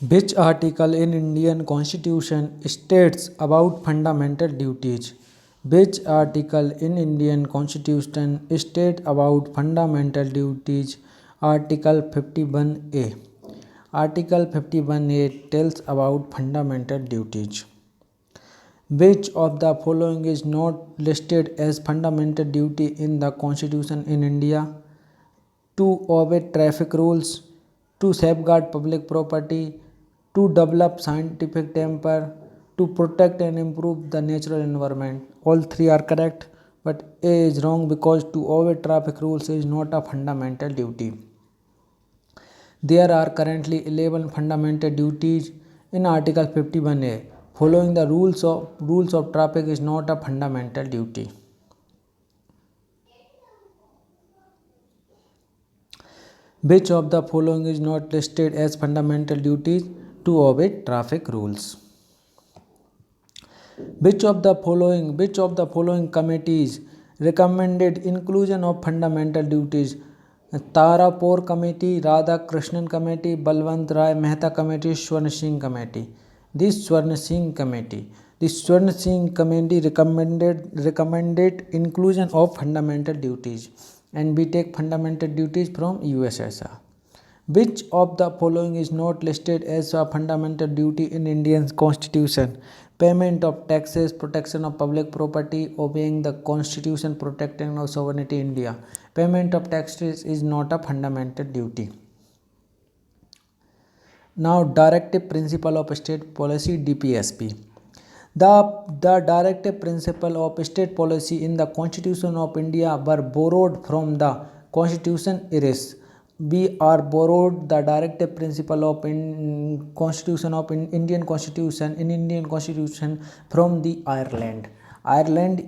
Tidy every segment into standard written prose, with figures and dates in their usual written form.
Which article in Indian Constitution states about fundamental duties? Which article in Indian Constitution states about fundamental duties? Article 51A. Article 51A tells about fundamental duties. Which of the following is not listed as fundamental duty in the Constitution in India? To obey traffic rules, to safeguard public property, to develop scientific temper, to protect and improve the natural environment. All three are correct, but A is wrong because to obey traffic rules is not a fundamental duty. There are currently 11 fundamental duties in Article 51A. Following the rules of traffic is not a fundamental duty. Which of the following is not listed as fundamental duties? To obey traffic rules. Which of the following committees recommended inclusion of fundamental duties? Tarapur Committee, Radhakrishnan Committee, Balwant Rai Mehta Committee, Swarn Singh Committee. This Swarn Singh Committee recommended inclusion of fundamental duties, and we take fundamental duties from USSR. Which of the following is not listed as a fundamental duty in Indian Constitution? Payment of taxes, protection of public property, obeying the Constitution, protecting of sovereignty India. Payment of taxes is not a fundamental duty. Now, directive principle of state policy, DPSP. The directive principle of state policy in the Constitution of India were borrowed from the Constitution eras. We are borrowed the directive principle of Constitution of Indian Constitution from the Ireland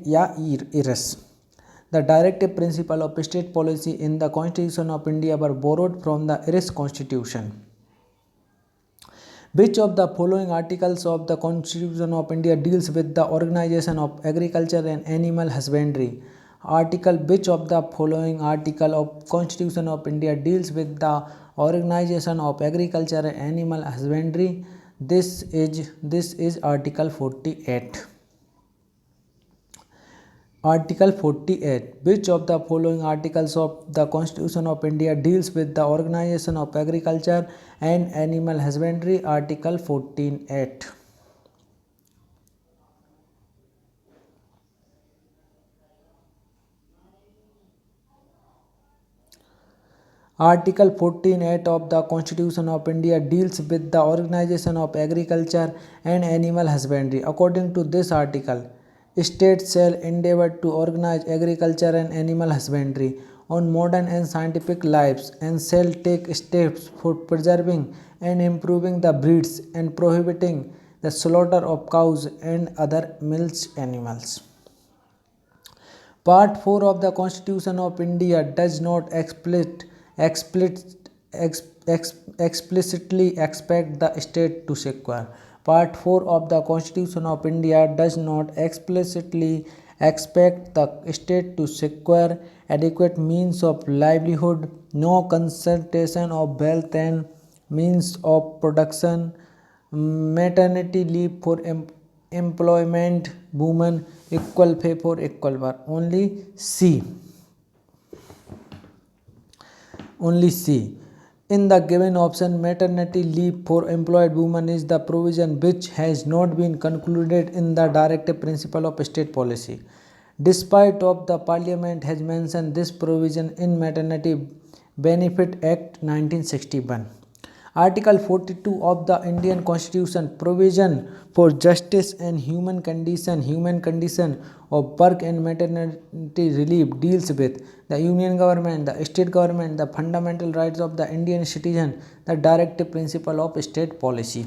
या eras. The directive principle of state policy in the Constitution of India were borrowed from the Irish Constitution. Which of the following articles of the Constitution of India deals with the organization of agriculture and animal husbandry? Which of the following article of Constitution of India deals with the organization of agriculture and animal husbandry? This is Article 48. Article 48. Which of the following articles of the Constitution of India deals with the organization of agriculture and animal husbandry? Article 14(8). Article 14(8) of the Constitution of India deals with the organization of agriculture and animal husbandry. According to this article, states shall endeavor to organize agriculture and animal husbandry on modern and scientific lives and shall take steps for preserving and improving the breeds and prohibiting the slaughter of cows and other milch animals. Part 4 of the Constitution of India does not explicitly expect the state to secure. Part 4 of the Constitution of India does not explicitly expect the state to secure adequate means of livelihood, no concentration of wealth and means of production, maternity leave for employment, women, equal pay for equal work. Only C. In the given option, maternity leave for employed women is the provision which has not been concluded in the directive principle of state policy. Despite of the Parliament has mentioned this provision in Maternity Benefit Act 1961. Article 42 of the Indian Constitution, provision for justice and human condition of work and maternity relief, deals with the union government, the state government, the fundamental rights of the Indian citizen, the directive principle of state policy.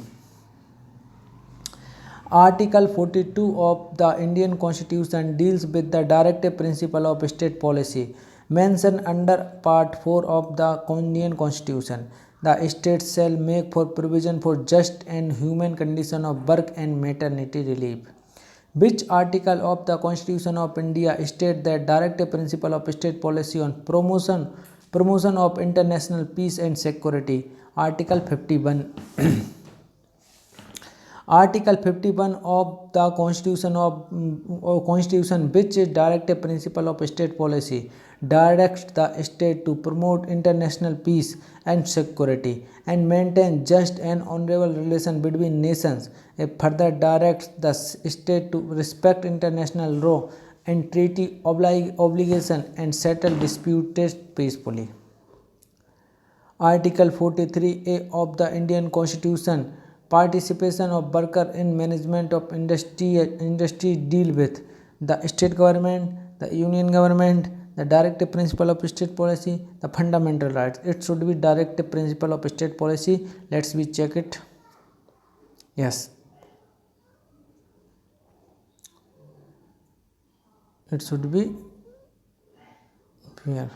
Article 42 of the Indian Constitution deals with the directive principle of state policy mentioned under Part 4 of the Indian Constitution. The states shall make for provision for just and human condition of work and maternity relief. Which article of the Constitution of India states that directive principle of state policy on promotion of international peace and security? Article 51. Article 51 of the Constitution, which is directive principle of state policy, directs the state to promote international peace and security and maintain just and honorable relation between nations. It further directs the state to respect international law and treaty obligation and settle disputes peacefully. Article 43A of the Indian Constitution, participation of worker in management of industry deal with the state government, the union government, the directive principle of state policy, the fundamental rights. It should be directive principle of state policy. Let's we check it. Yes, it should be here.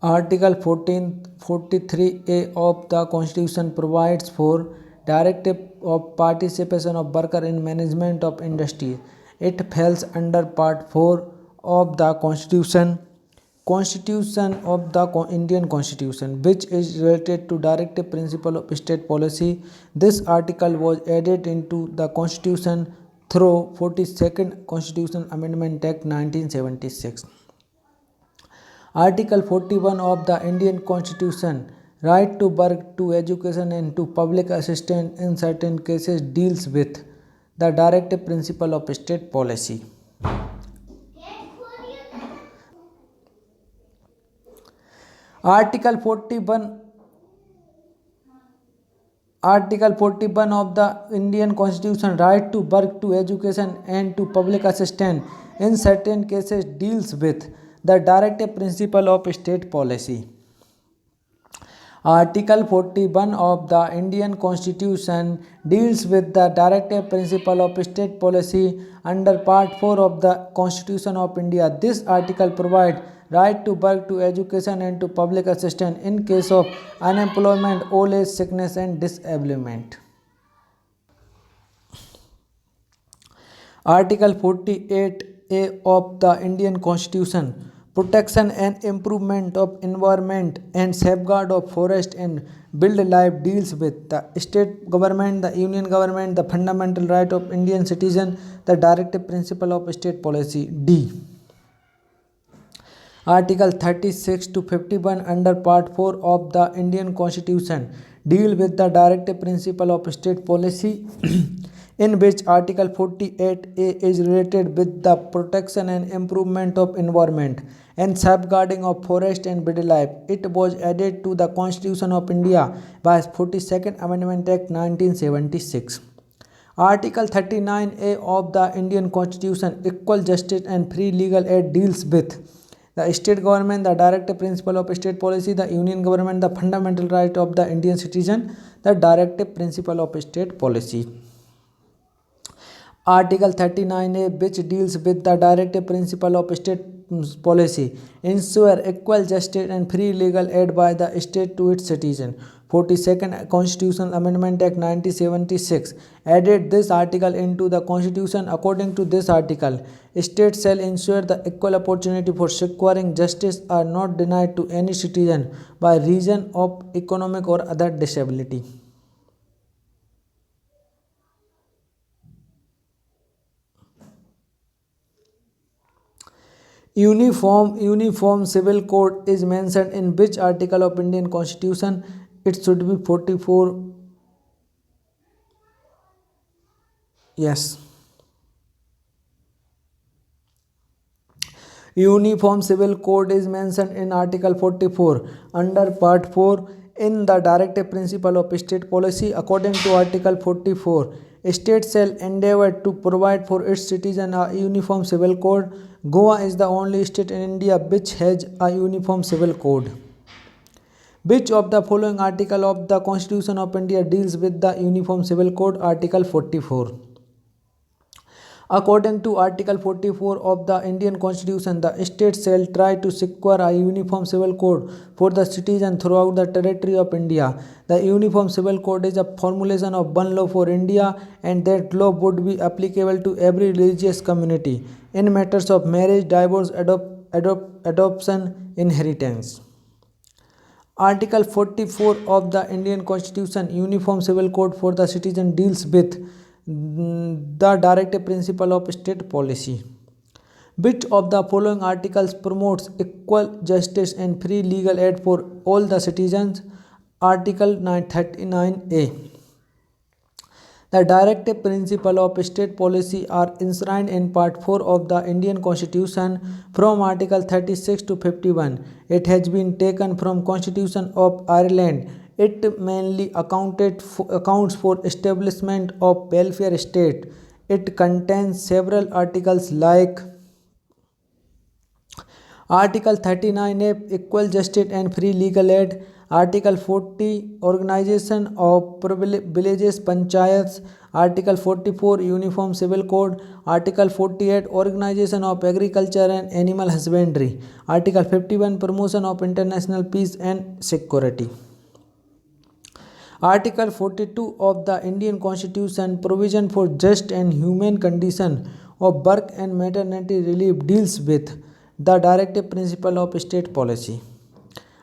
Article 43A of the Constitution provides for directive of participation of worker in management of industry. It falls under Part 4 of the Constitution of the Indian Constitution, which is related to directive principle of state policy. This article was added into the Constitution through 42nd Constitution Amendment Act 1976. Article 41 of the Indian Constitution, right to work, to education and to public assistance in certain cases, deals with the directive principle of state policy. Article 41 of the Indian Constitution, right to work, to education and to public assistance in certain cases, deals with the directive principle of state policy. Article 41 of the Indian Constitution deals with the directive principle of state policy under Part 4 of the Constitution of India. This article provides right to work, to education and to public assistance in case of unemployment, old age, sickness and disablement. Article 48A of the Indian Constitution, protection and improvement of environment and safeguard of forest and wildlife, deals with the state government, the union government, the fundamental right of Indian citizen, the directive principle of state policy. D. Article 36 to 51 under Part 4 of the Indian Constitution deal with the directive principle of state policy in which Article 48A is related with the protection and improvement of environment and safeguarding of forest and wildlife. It was added to the Constitution of India by 42nd Amendment Act 1976. Article 39A of the Indian Constitution, equal justice and free legal aid, deals with the state government, the directive principle of state policy, the union government, the fundamental right of the Indian citizen, the directive principle of state policy. Article 39A, which deals with the directive principle of state policy, ensure equal justice and free legal aid by the state to its citizen. 42nd Constitutional Amendment Act 1976 added this article into the Constitution. According to this article, states shall ensure the equal opportunity for securing justice are not denied to any citizen by reason of economic or other disability. Uniform Civil Code is mentioned in which article of Indian Constitution? It should be 44. Yes. Uniform Civil Code is mentioned in Article 44 under Part 4 in the directive principle of state policy. According to Article 44, states shall endeavour to provide for its citizens a uniform civil code. Goa is the only state in India which has a uniform civil code. Which of the following article of the Constitution of India deals with the uniform civil code? Article 44. According to Article 44 of the Indian Constitution, the states shall try to secure a uniform civil code for the citizen throughout the territory of India. The uniform civil code is a formulation of one law for India, and that law would be applicable to every religious community in matters of marriage, divorce, adoption, inheritance. Article 44 of the Indian Constitution, Uniform Civil Code for the Citizen, deals with the directive principle of state policy. Which of the following articles promotes equal justice and free legal aid for all the citizens? Article 939A. The directive principles of state policy are enshrined in Part 4 of the Indian Constitution from Article 36 to 51. It has been taken from Constitution of Ireland. It mainly accounts for establishment of welfare state. It contains several articles like Article 39A, equal justice and free legal aid. Article 40, organization of villages panchayats. Article 44, uniform civil code. Article 48, organization of agriculture and animal husbandry. Article 51, promotion of international peace and security. Article 42 of the Indian Constitution, provision for just and humane condition of birth and maternity relief, deals with the directive principle of state policy.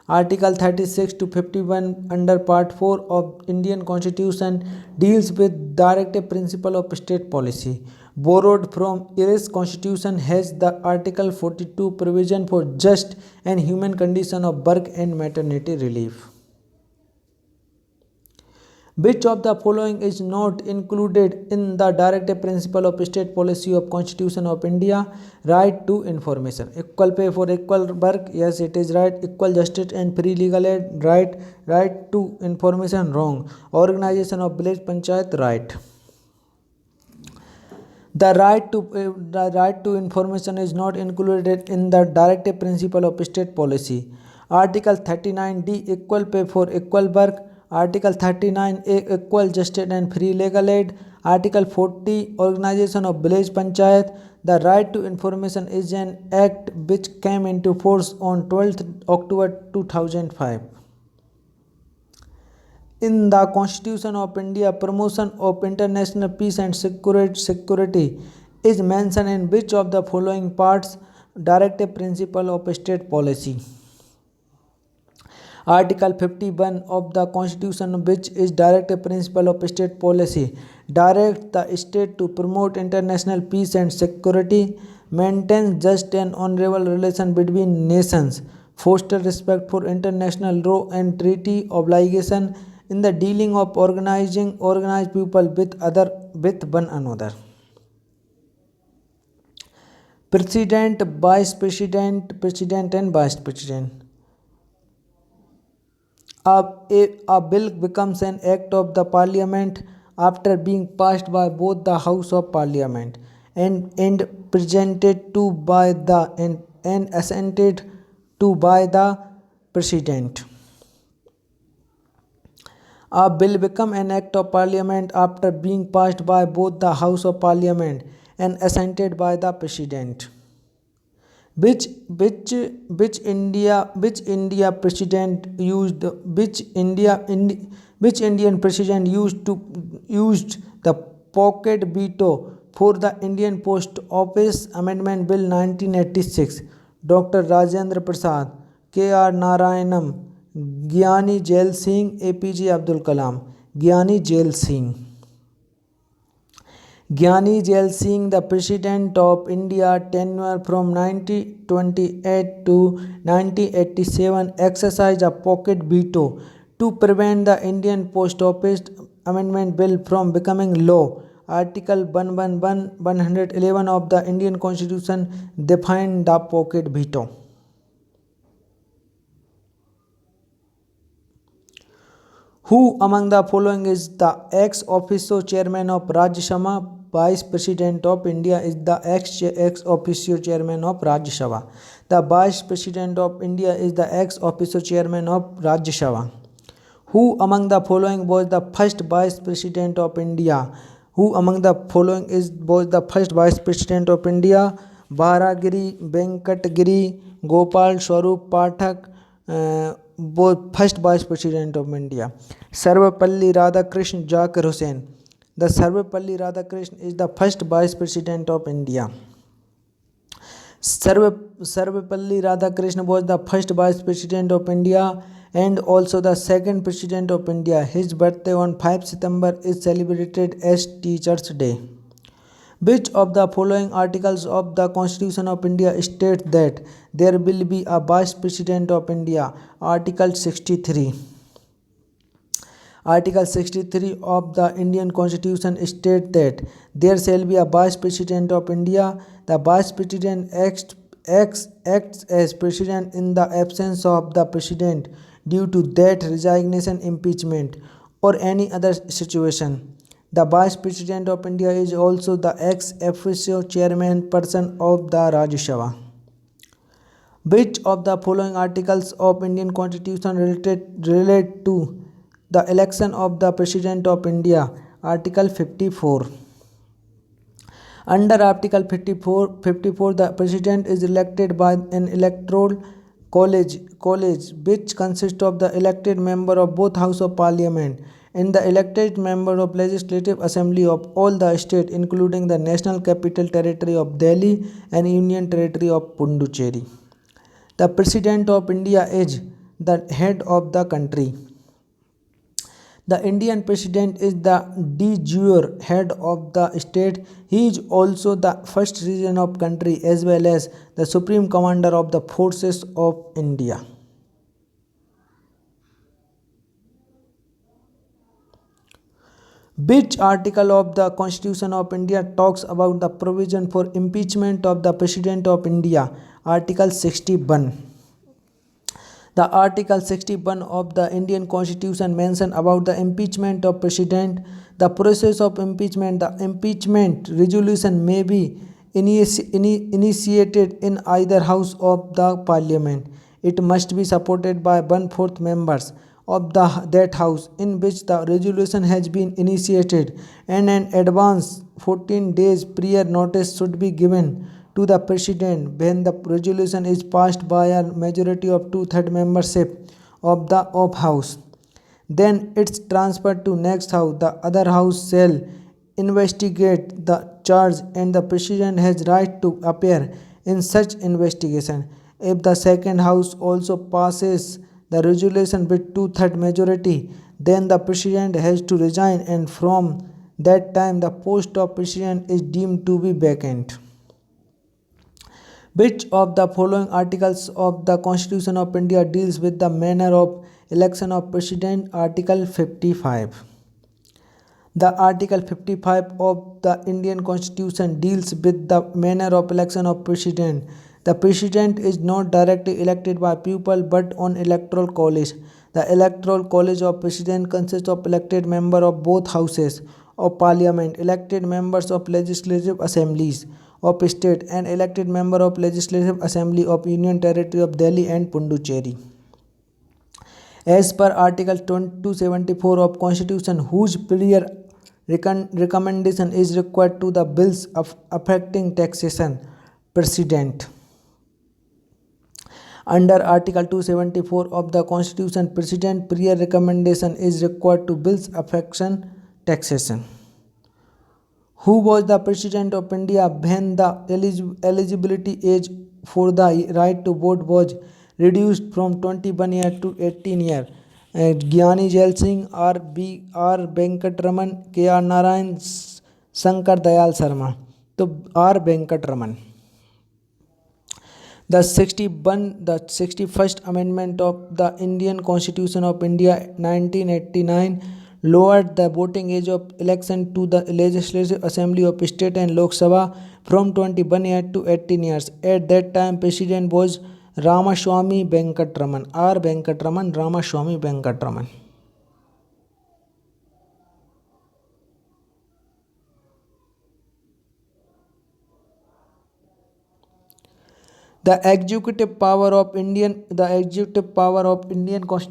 Article 36 to 51 under Part 4 of Indian Constitution deals with directive principle of state policy. Borrowed from Irish Constitution has the Article 42 provision for just and human condition of birth and maternity relief. Which of the following is not included in the directive principle of state policy of Constitution of India? Right to information. Equal pay for equal work. Yes, it is right. Equal justice and free legal aid. Right. Right to information. Wrong. Organization of village panchayat. Right. The right to information is not included in the directive principle of state policy. Article 39D, equal pay for equal work. Article 39A, equal justice and free legal aid. Article 40, organization of village panchayat. The right to information is an act which came into force on 12th October 2005. In the Constitution of India, promotion of international peace and security is mentioned in which of the following parts? Directive principle of state policy. Article 51 of the Constitution, which is directive principle of state policy, directs the state to promote international peace and security, maintain just and honorable relation between nations, foster respect for international law and treaty obligation in the dealing of organized people with one another. President, Vice President, President and Vice President. A bill becomes an act of the Parliament after being passed by both the House of Parliament and presented to by the and assented to by the President. A bill becomes an act of Parliament after being passed by both the House of Parliament and assented by the President. Which Indian president used the pocket veto for the Indian Post Office Amendment Bill 1986? Dr. Rajendra Prasad, K.R. Narayanam, Gyani Jail Singh, APJ Abdul Kalam. Gyani Jail Singh. Gyani Jail Singh, the President of India tenure from 1928 to 1987, exercised a pocket veto to prevent the Indian Post Office Amendment Bill from becoming law. Article 111 of the Indian Constitution defined the pocket veto. Who among the following is the ex officio chairman of Rajya Sabha? Vice President of India is the ex officio chairman of Rajya Sabha. The Vice President of India is the ex officio chairman of Rajya Sabha. Who among the following was the first Vice President of India? Who among the following was the first Vice President of India? Bharagiri Venkatgiri, Gopal Swarup Pathak, first Vice President of India. Sarvepalli Radhakrishnan Zakir Hussain. The Sarvepalli Radhakrishnan is the first Vice President of India. Sarvepalli Radhakrishnan was the first Vice President of India, and also the second President of India. His birthday on 5 September is celebrated as Teachers' Day. Which of the following articles of the Constitution of India states that there will be a Vice President of India? Article 63. Article 63 of the Indian Constitution states that there shall be a Vice President of India. The Vice President acts as President in the absence of the President due to death, resignation, impeachment, or any other situation. The Vice President of India is also the ex officio chairman person of the Rajya Sabha. Which of the following articles of Indian Constitution relate to the election of the President of India? Article 54. Under Article 54, the President is elected by an electoral college which consists of the elected member of both House of Parliament and the elected member of Legislative Assembly of all the states, including the National Capital Territory of Delhi and Union Territory of Puducherry. The President of India is the head of the country. The Indian President is the de jure head of the state. He is also the first citizen of country as well as the Supreme Commander of the Forces of India. Which article of the Constitution of India talks about the provision for impeachment of the President of India? Article 61. The Article 61 of the Indian Constitution mentions about the impeachment of President. The process of impeachment, the impeachment resolution may be initiated in either house of the Parliament. It must be supported by 1/4 members of that house in which the resolution has been initiated, and an advance 14 days prior notice should be given to the President when the resolution is passed by a majority of 2/3 membership of the house. Then it's transferred to next house. The other house shall investigate the charge and the President has right to appear in such investigation. If the second house also passes the resolution with 2/3 majority, then the President has to resign, and from that time the post of President is deemed to be vacant. Which of the following articles of the Constitution of India deals with the manner of election of President? Article 55. The Article 55 of the Indian Constitution deals with the manner of election of President. The President is not directly elected by people but on electoral college. The electoral college of President consists of elected members of both houses of Parliament, elected members of legislative assemblies of state, and elected member of Legislative Assembly of Union Territory of Delhi and Puducherry. As per Article 274 of Constitution, whose prior recommendation is required to the bills affecting taxation? President. Under Article 274 of the Constitution, President prior recommendation is required to bills affecting taxation. Who was the President of India when the eligibility age for the right to vote was reduced from 21 years to 18 years? Gyani Jail Singh, R. Venkatraman, K. R. Narayan, Shankar Dayal Sharma. तो R. Venkatraman. The 61st Amendment of the Indian Constitution of India 1989 lowered the voting age of election to the Legislative Assembly of State and Lok Sabha from 21 years to 18 years. At that time, President was Ramaswamy Venkatraman. R. Venkatraman, Ramaswamy Venkatraman. The executive power of Indian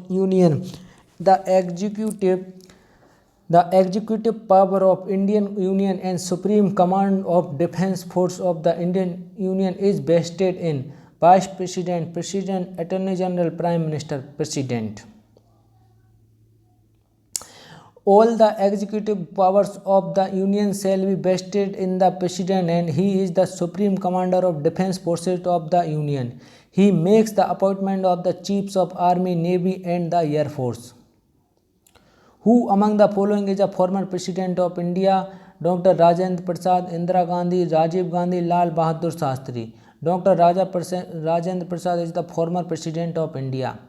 Union. The executive power of Indian Union and Supreme Command of Defence Force of the Indian Union is vested in Vice President, President, Attorney General, Prime Minister, President. All the executive powers of the Union shall be vested in the President, and he is the Supreme Commander of Defence Forces of the Union. He makes the appointment of the chiefs of army, navy and the air force. Who among the following is a former president of India? Dr. Rajendra Prasad, Indira Gandhi, Rajiv Gandhi, Lal Bahadur Shastri. Dr. Rajendra Prasad is the former president of India.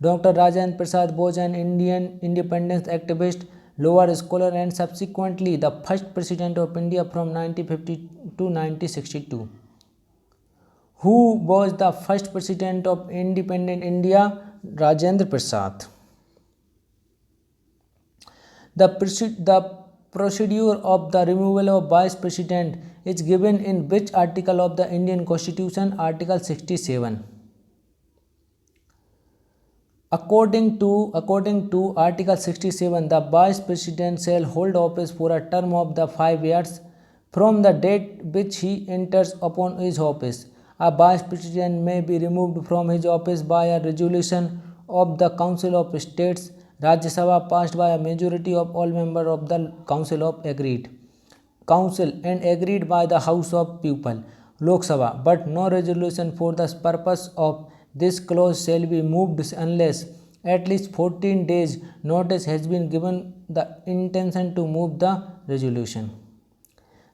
Dr. Rajendra Prasad was an Indian independence activist, lower scholar and subsequently the first president of India from 1950 to 1962. Who was the first president of independent India? Rajendra Prasad. The procedure of the removal of vice president is given in which article of the Indian Constitution? Article 67. According to Article 67, the vice president shall hold office for a term of the 5 years from the date which he enters upon his office. A vice president may be removed from his office by a resolution of the Council of States, Rajya Sabha, passed by a majority of all members of the Council and agreed by the House of People, Lok Sabha, but no resolution for the purpose of this clause shall be moved unless at least 14 days notice has been given the intention to move the resolution.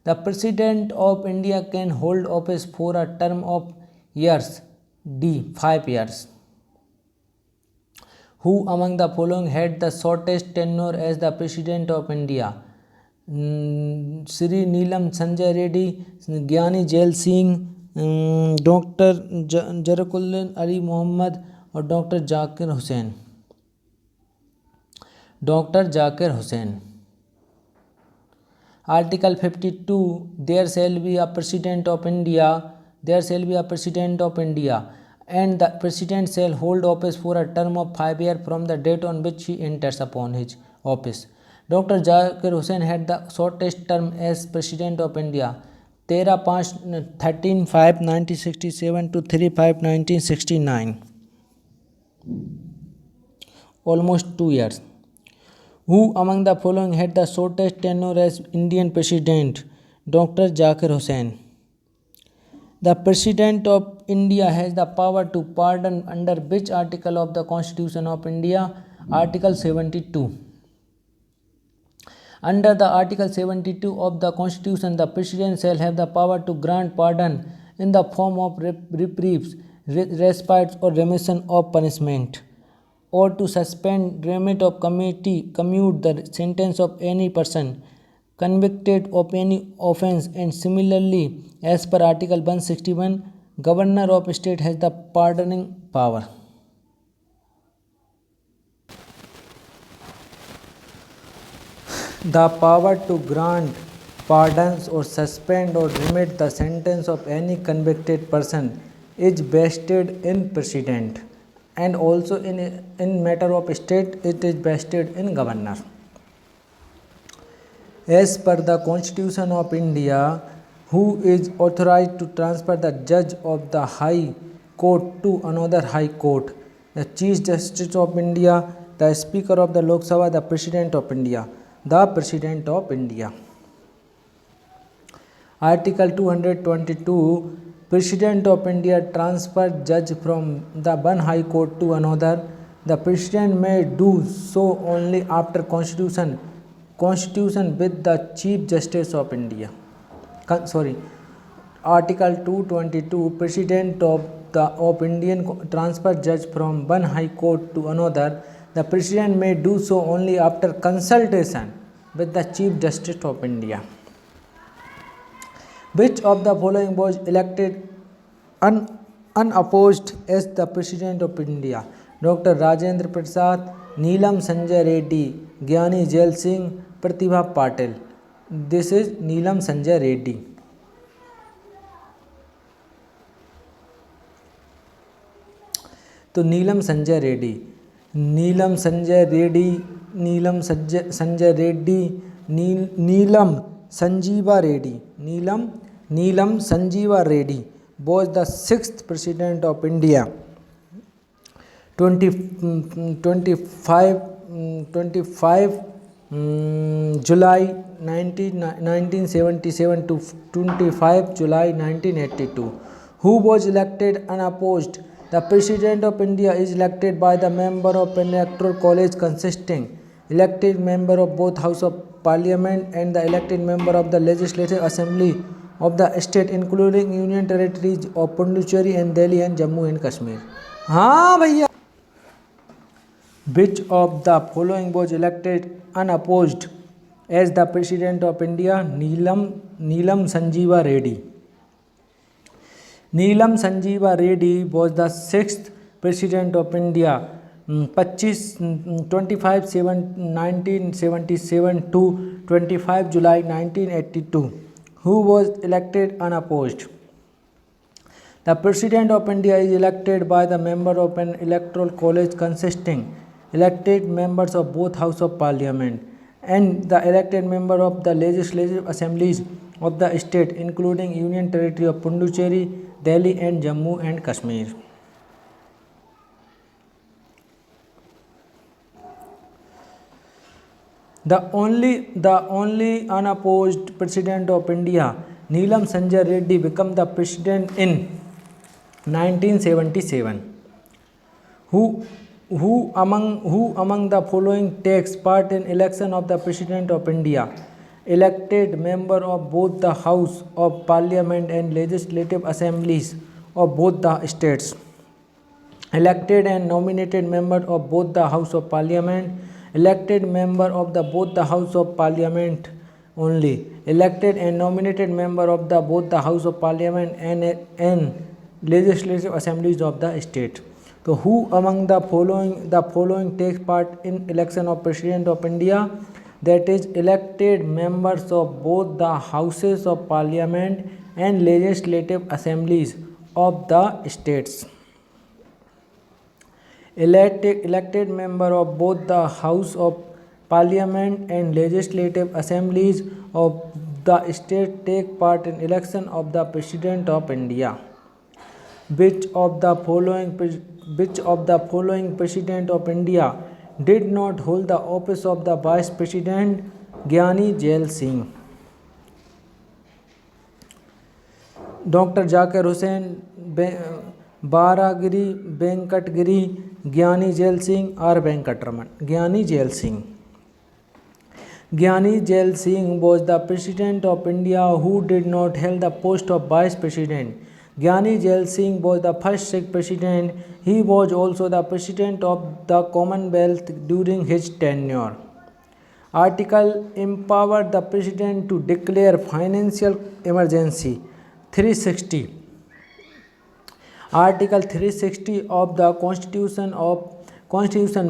The President of India can hold office for a term of years. D. 5 years. Who among the following had the shortest tenure as the President of India? Sri Neelam Sanjay Reddy, Gyani Jail Singh, Dr. Jarakuddin Ali Muhammad or Dr. Zakir Hussain? Dr. Zakir Hussain. Article 52, there shall be a President of India, and the President shall hold office for a term of 5 years from the date on which he enters upon his office. Dr. Zakir Hussain had the shortest term as President of India, 13/5/1967 to 3/5/1969, almost 2 years. Who among the following had the shortest tenure as Indian President? Dr. Zakir Hussain. The President of India has the power to pardon under which article of the Constitution of India? Article 72. Under the Article 72 of the Constitution, the President shall have the power to grant pardon in the form of reprieves, respites or remission of punishment, or to suspend, remit or commute the sentence of any person convicted of any offence, and similarly, as per Article 161, Governor of State has the pardoning power. The power to grant pardons or suspend or remit the sentence of any convicted person is vested in President, and also in matter of state it is vested in Governor. As per the Constitution of India, who is authorized to transfer the judge of the High Court to another High Court? The Chief Justice of India, the Speaker of the Lok Sabha, the President of India. The President of India. Article 222, President of India transfer judge from the one High Court to another. The President may do so only after constitution with the Chief Justice of India. Article 222, President of Indian transfer judge from one High Court to another. The President may do so only after consultation with the Chief Justice of India. Which of the following was elected unopposed as the President of India? Dr. Rajendra Prasad, Neelam Sanjay Reddy, Gyani Jail Singh, Pratibha Patil. This is Neelam Sanjay Reddy. तो नीलम Sanjay Reddy, Neelam Sanjiva Reddy was the 6th President of India. 25 July 1977 to 25 July 1982. Who was elected unopposed The President of India is elected by the member of an electoral college consisting elected member of both House of Parliament and the elected member of the Legislative Assembly of the state including Union Territories of Puducherry and Delhi and Jammu and Kashmir. हाँ भैया. Which of the following was elected unopposed as the President of India? Neelam Sanjeeva Reddy. Neelam Sanjeeva Reddy was the 6th President of India 25/7/1977 to 25 July 1982, who was elected unopposed. The President of India is elected by the member of an electoral college consisting elected members of both House of Parliament and the elected member of the legislative assemblies of the state including Union Territory of Puducherry, Delhi and Jammu and Kashmir. The only unopposed President of India, Neelam Sanjay Reddy, became the President in 1977. Who among the following takes part in election of the President of India? Elected member of both the House of Parliament and Legislative Assemblies of both the states. Elected and nominated member of both the House of Parliament. Elected member of both the House of Parliament only. Elected and nominated member of both the House of Parliament and Legislative Assemblies of the state. So who among the following takes part in election of President of India? That is elected members of both the Houses of Parliament and Legislative Assemblies of the states. Elected member of both the House of Parliament and Legislative Assemblies of the state take part in election of the President of India. Which of the following President of India did not hold the office of the Vice President? Gyani Jail Singh. Dr. Zakir Hussain, Baragiri Venkatgiri, Gyani Jail Singh or Venkatraman? Gyani Jail Singh. Gyani Jail Singh was the President of India who did not hold the post of Vice President. Gyani Jail Singh was the first Sikh President. He was also the President of the Commonwealth during his tenure. Article empowered the President to declare financial emergency. 360. Article 360 of the Constitution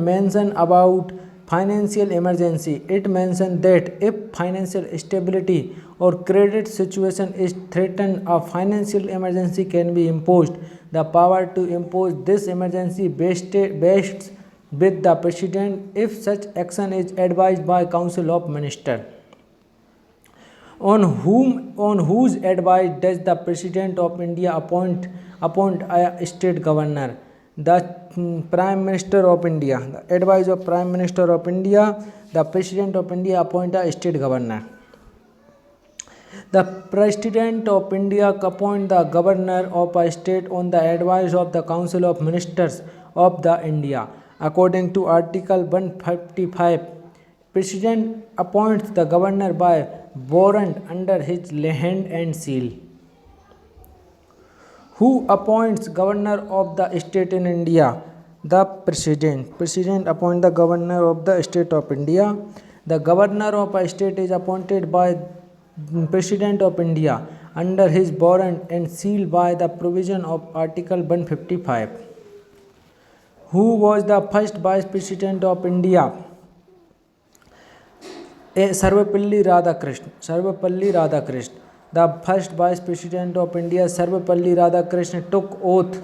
mention about financial emergency. It mentions that if financial stability or credit situation is threatened, a financial emergency can be imposed. The power to impose this emergency vests with the President if such action is advised by Council of Ministers. On whose advice does the President of India appoint a state governor? The Prime Minister of India. The advice of Prime Minister of India, the President of India appoint a state governor. The President of India appoint the governor of a state on the advice of the Council of Ministers of the India. According to Article 155, President appoints the governor by warrant under his hand and seal. Who appoints governor of the state in India? The President. President appoints the governor of the state of India. The governor of a state is appointed by President of India under his warrant and sealed by the provision of Article 155. Who was the first Vice President of India? Sarvepalli Radhakrishnan. The first Vice President of India, Sarvepalli Radhakrishnan, took oath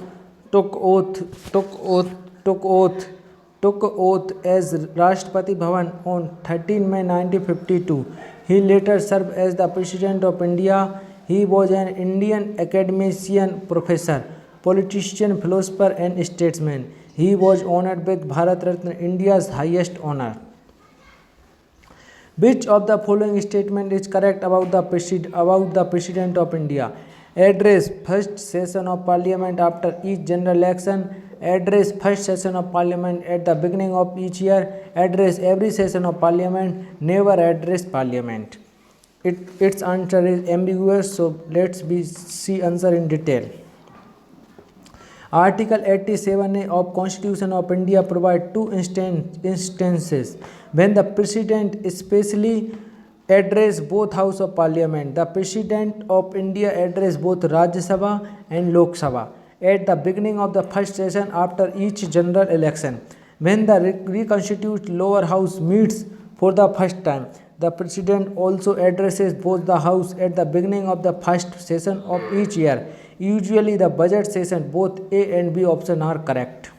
as Rashtrapati Bhavan on 13 May 1952. He later served as the President of India. He was an Indian academician, professor, politician, philosopher and statesman. He was honored with Bharat Ratna, India's highest honor. Which of the following statement is correct about the President of India? Address first session of parliament after each general election. Address first session of parliament at the beginning of each year. Address every session of parliament. Never address parliament. Its answer is ambiguous, so let's see answer in detail. Article 87A of Constitution of India provide two instances when the President especially address both House of Parliament. The President of India address both Rajya Sabha and Lok Sabha at the beginning of the first session after each general election. When the reconstituted lower house meets for the first time, the President also addresses both the House at the beginning of the first session of each year. Usually the budget session, both A and B option are correct.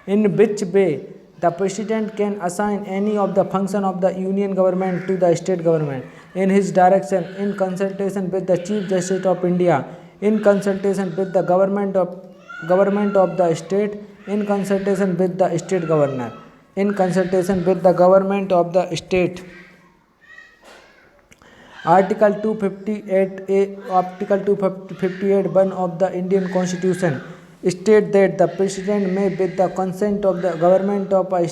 In which way the President can assign any of the function of the Union government to the state government in his direction in consultation with the Chief Justice of India, in consultation with the government of the state, in consultation with the state governor, in consultation with the government of the state. Article 258A, Article 258(1) of the Indian Constitution state that the President may, with the consent of the government of the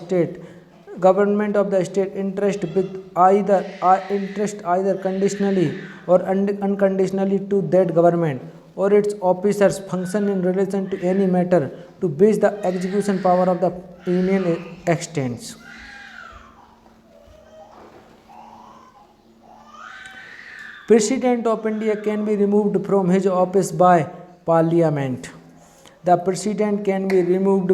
state, interest either conditionally or unconditionally to that government or its officers function in relation to any matter to which the execution power of the Union extends. President of India can be removed from his office by Parliament. The President can be removed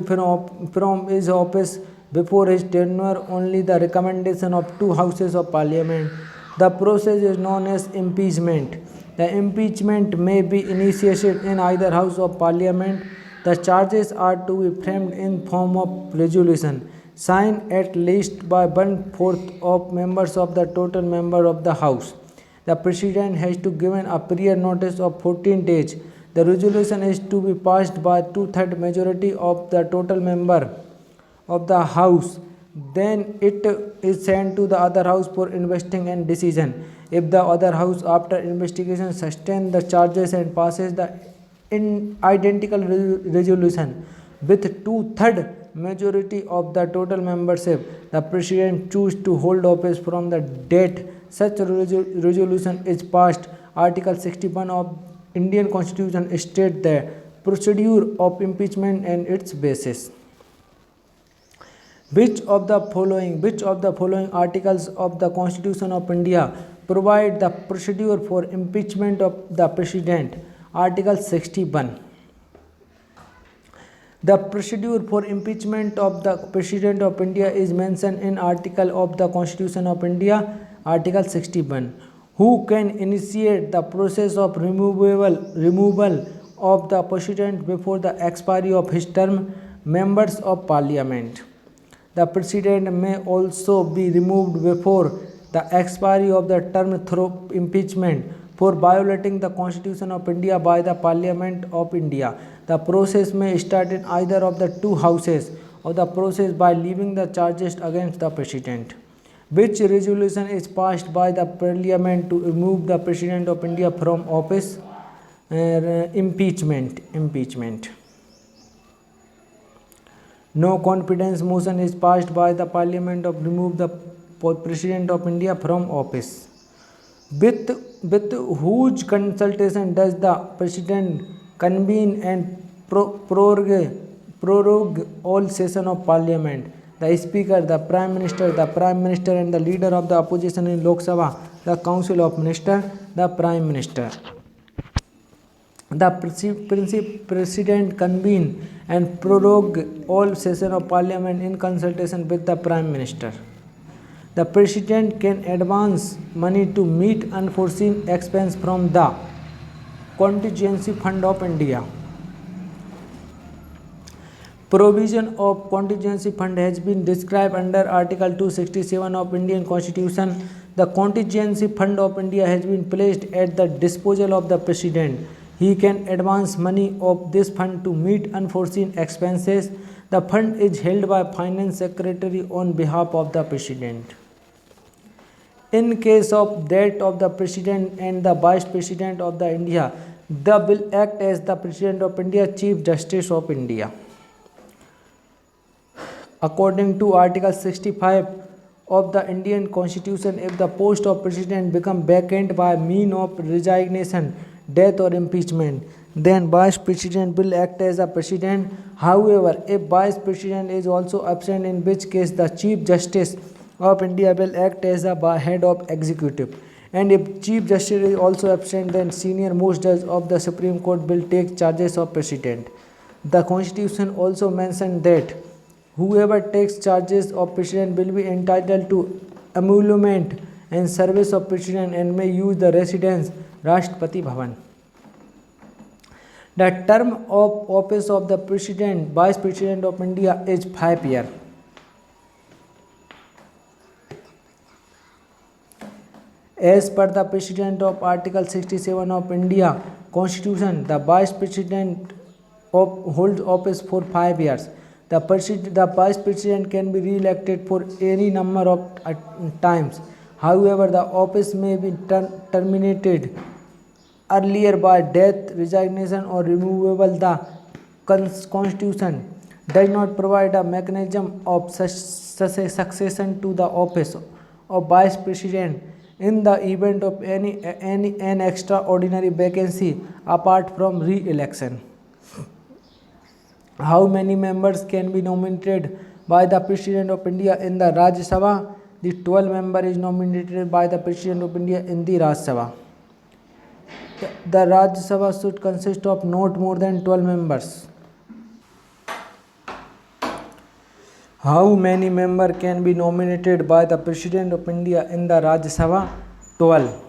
from his office before his tenure only the recommendation of two houses of Parliament. The process is known as impeachment. The impeachment may be initiated in either house of Parliament. The charges are to be framed in form of resolution, signed at least by 1/4 of members of the total member of the House. The President has to give a prior notice of 14 days. The resolution is to be passed by 2/3 majority of the total member of the House. Then it is sent to the other House for investing and decision. If the other House, after investigation, sustains the charges and passes the identical resolution with 2/3 majority of the total membership, the President chooses to hold office from the date such resolution is passed. Article 61 of Indian Constitution states the procedure of impeachment and its basis. Which of the following articles of the Constitution of India provide the procedure for impeachment of the President? Article 61. The procedure for impeachment of the President of India is mentioned in article of the Constitution of India, Article 61. Who can initiate the process of removal of the President before the expiry of his term? Members of Parliament. The President may also be removed before the expiry of the term through impeachment for violating the Constitution of India by the Parliament of India. The process may start in either of the two houses of the process by leaving the charges against the President. Which resolution is passed by the Parliament to remove the President of India from office? Impeachment. No confidence motion is passed by the Parliament to remove the President of India from office. With whose consultation does the President convene and prorogue all session of Parliament? The Speaker, the Prime Minister and the Leader of the Opposition in Lok Sabha, the Council of Ministers, the Prime Minister. The President convene and prorogue all session of Parliament in consultation with the Prime Minister. The President can advance money to meet unforeseen expense from the Contingency Fund of India. Provision of Contingency Fund has been described under Article 267 of Indian Constitution. The Contingency Fund of India has been placed at the disposal of the President. He can advance money of this fund to meet unforeseen expenses. The fund is held by Finance Secretary on behalf of the President. In case of death of the President and the Vice President of the India, the will act as the President of India, Chief Justice of India. According to Article 65 of the Indian Constitution, if the post of President become vacant by mean of resignation, death or impeachment, then Vice President will act as a President. However, if Vice President is also absent, in which case the Chief Justice of India will act as a head of executive. And if Chief Justice is also absent, then senior most judge of the Supreme Court will take charges of President. The Constitution also mentioned that whoever takes charges of President will be entitled to emolument and service of President and may use the residence Rashtrapati Bhavan. The term of office of the President, Vice President of India is 5 years. As per the President of Article 67 of India Constitution, the Vice President holds office for 5 years. The Vice President can be re-elected for any number of times. However, the office may be terminated earlier by death, resignation or removal. The Constitution does not provide a mechanism of succession to the office of Vice President in the event of an extraordinary vacancy apart from re-election. How many members can be nominated by the President of India in the Rajya Sabha? The 12 member is nominated by the President of India in the Rajya Sabha. The Rajya Sabha should consist of not more than 12 members. How many members can be nominated by the President of India in the Rajya Sabha? 12.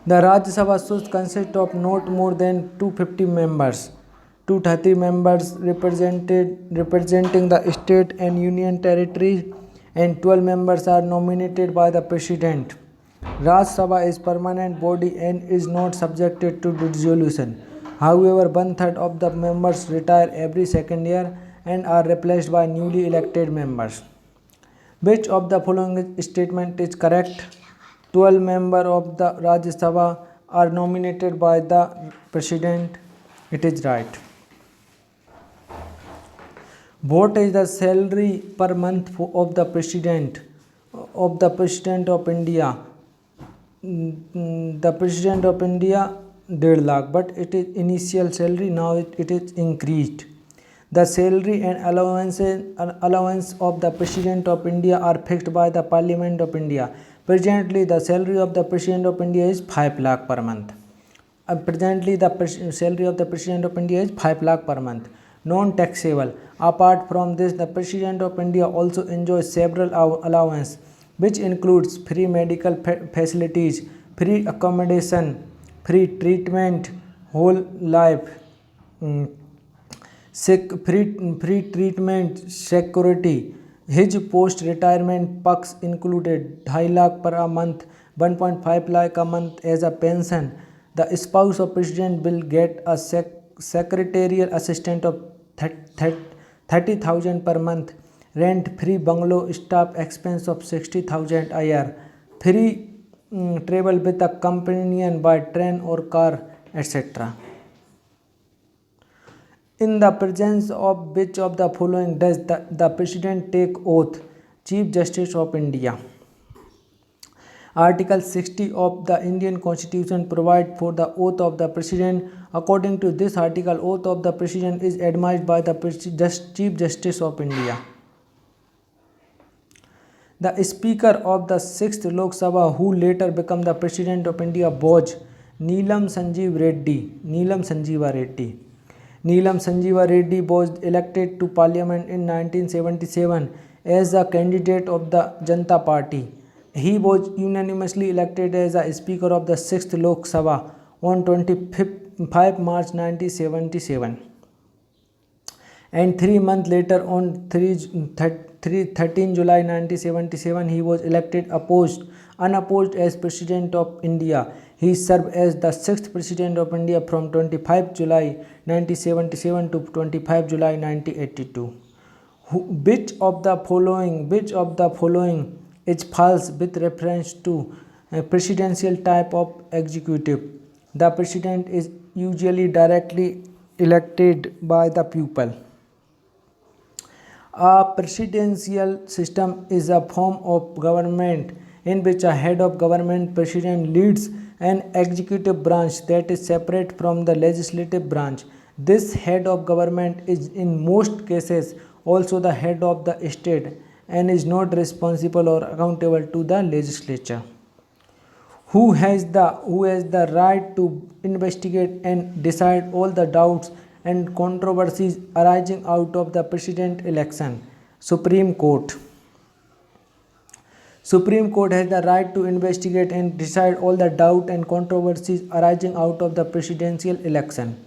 The Rajya Sabha should consist of not more than 250 members. 230 members representing the state and union territories, and 12 members are nominated by the President. Rajya Sabha is permanent body and is not subjected to dissolution. However, 1/3 of the members retire every second year and are replaced by newly elected members. Which of the following statement is correct? 12 members of the Rajya Sabha are nominated by the President. It is right. What is the salary per month of the President of India? The President of India 1.5 lakh, but it is initial salary. Now it is increased. The salary and allowance of the President of India are fixed by the Parliament of India. Presently, the salary of the President of India is 5 lakh per month. Presently, the salary of the President of India is 5 lakh per month. Non-taxable. Apart from this, the President of India also enjoys several allowances, which includes free medical facilities, free accommodation, free treatment, whole life, free treatment, security. His post-retirement perks included 2.5 lakh per a month, 1.5 lakh a month as a pension. The spouse of President will get a secretarial assistant of 30,000 per month, rent-free bungalow, staff expense of 60,000 a year, free travel with a companion by train or car, etc. In the presence of which of the following does the President take oath? Chief Justice of India. Article 60 of the Indian Constitution provides for the oath of the President. According to this article, oath of the President is administered by the Chief Justice of India. The Speaker of the 6th Lok Sabha, who later became the President of India, was Neelam Sanjeev Reddy. Neelam Sanjeeva Reddy was elected to Parliament in 1977 as a candidate of the Janata Party. He was unanimously elected as a Speaker of the 6th Lok Sabha on 25 March 1977. And 3 months later, on 13 July 1977, he was elected unopposed as President of India. He served as the 6th President of India from 25 July 1977 to 25 July 1982. Which of the following is false with reference to a presidential type of executive. The president is usually directly elected by the people. A presidential system is a form of government in which a head of government president leads an executive branch that is separate from the legislative branch. This head of government is in most cases also the head of the state and is not responsible or accountable to the legislature. Who has the right to investigate and decide all the doubts and controversies arising out of the president election? Supreme Court. Supreme Court has the right to investigate and decide all the doubt and controversies arising out of the presidential election.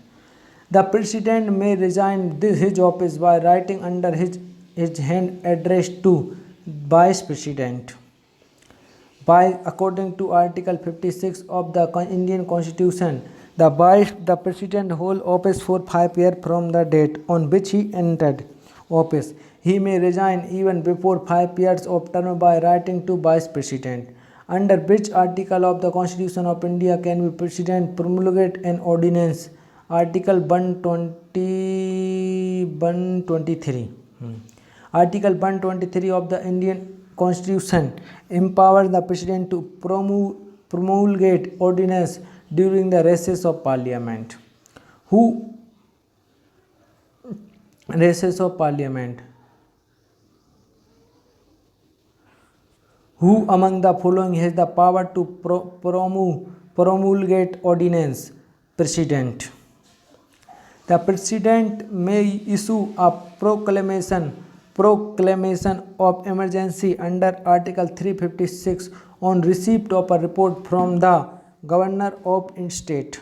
The president may resign his office by writing under his hand addressed to vice president. According to Article 56 of the Indian Constitution, the president holds office for 5 years from the date on which he entered office. He may resign even before 5 years of term by writing to vice president. Under which article of the Constitution of India can the president promulgate an ordinance? Article 123. Article 123 of the Indian Constitution empowers the president to promulgate ordinance during the recess of parliament. Who recess of parliament? Who among the following has the power to promulgate ordinance? President. The president may issue a proclamation of emergency under Article 356 on receipt of a report from the governor of state.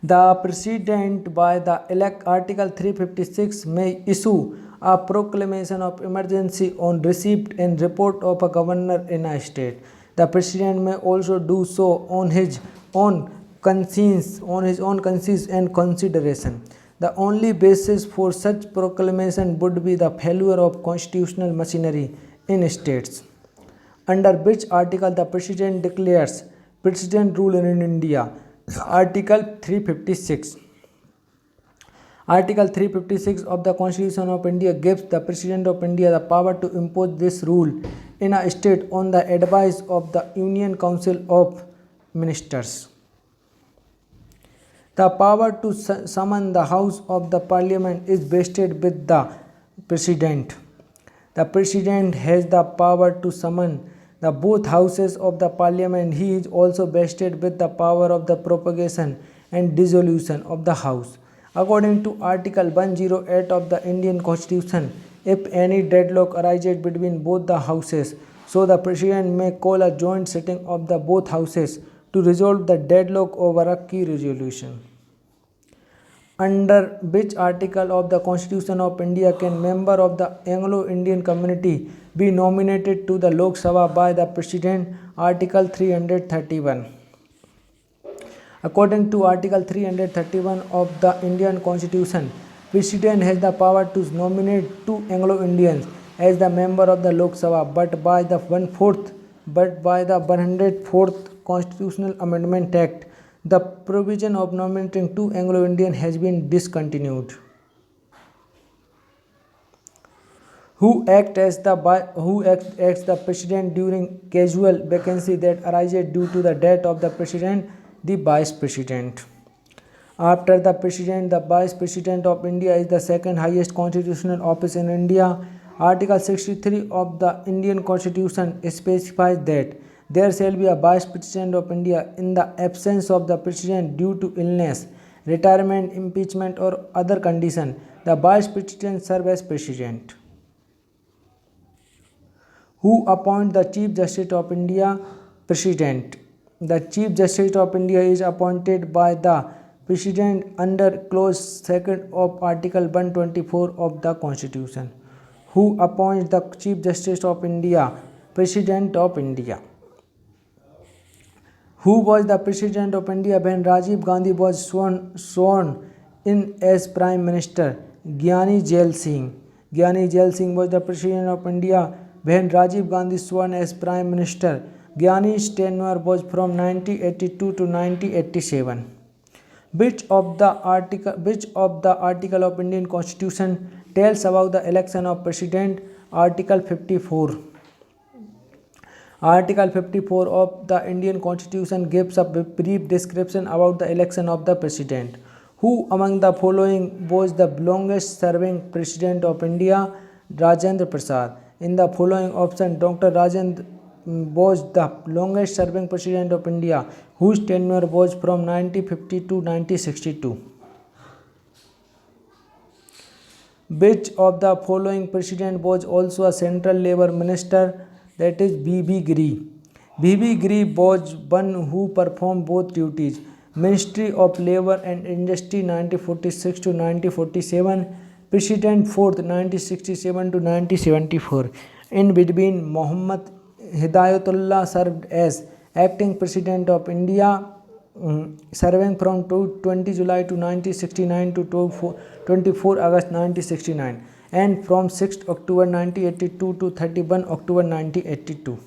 The president by the Article 356 may issue a proclamation of emergency on receipt and report of a governor in a state. The president may also do so on his own conscience and consideration. The only basis for such proclamation would be the failure of constitutional machinery in states. Under which article the president declares president rule in India? Article 356. Article 356 of the Constitution of India gives the President of India the power to impose this rule in a state on the advice of the Union Council of Ministers. The power to summon the House of the Parliament is vested with the President. The President has the power to summon the both houses of the Parliament. He is also vested with the power of the propagation and dissolution of the House. According to Article 108 of the Indian Constitution, if any deadlock arises between both the houses, so the President may call a joint sitting of the both houses to resolve the deadlock over a key resolution. Under which article of the Constitution of India can member of the Anglo-Indian community be nominated to the Lok Sabha by the President? Article 331. According to Article 331 of the Indian Constitution, President has the power to nominate two Anglo-Indians as the member of the Lok Sabha, but by the 104th Constitutional Amendment Act, the provision of nominating two Anglo-Indians has been discontinued. Who acts as the President during casual vacancy that arises due to the death of the President? The Vice President. After the President, the Vice President of India is the second highest constitutional office in India. Article 63 of the Indian Constitution specifies that there shall be a Vice President of India in the absence of the President due to illness, retirement, impeachment or other condition. The Vice President serves as President. Who appoints the Chief Justice of India? President. The Chief Justice of India is appointed by the President under Clause 2 of Article 124 of the Constitution. Who appoints the Chief Justice of India? President of India. Who was the President of India when Rajiv Gandhi was sworn in as Prime Minister? Gyani Jail Singh. Gyani Jail Singh was the President of India when Rajiv Gandhi sworn as Prime Minister. Gyani's tenure was from 1982 to 1987. Which of the article of Indian Constitution tells about the election of President? Article 54. Article 54 of the Indian Constitution gives a brief description about the election of the President. Who among the following was the longest serving President of India? Rajendra Prasad. In the following option, Dr. Rajendra was the longest serving President of India, whose tenure was from 1950 to 1962. Which of the following president was also a central labor minister? That is B.B. Giri. B.B. Giri was one who performed both duties. Ministry of Labor and Industry 1946 to 1947, President 4th 1967 to 1974. In between, Muhammad Hidayatullah served as acting President of India, serving from 20 July to 1969 to 24 August 1969, and from 6 October 1982 to 31 October 1982.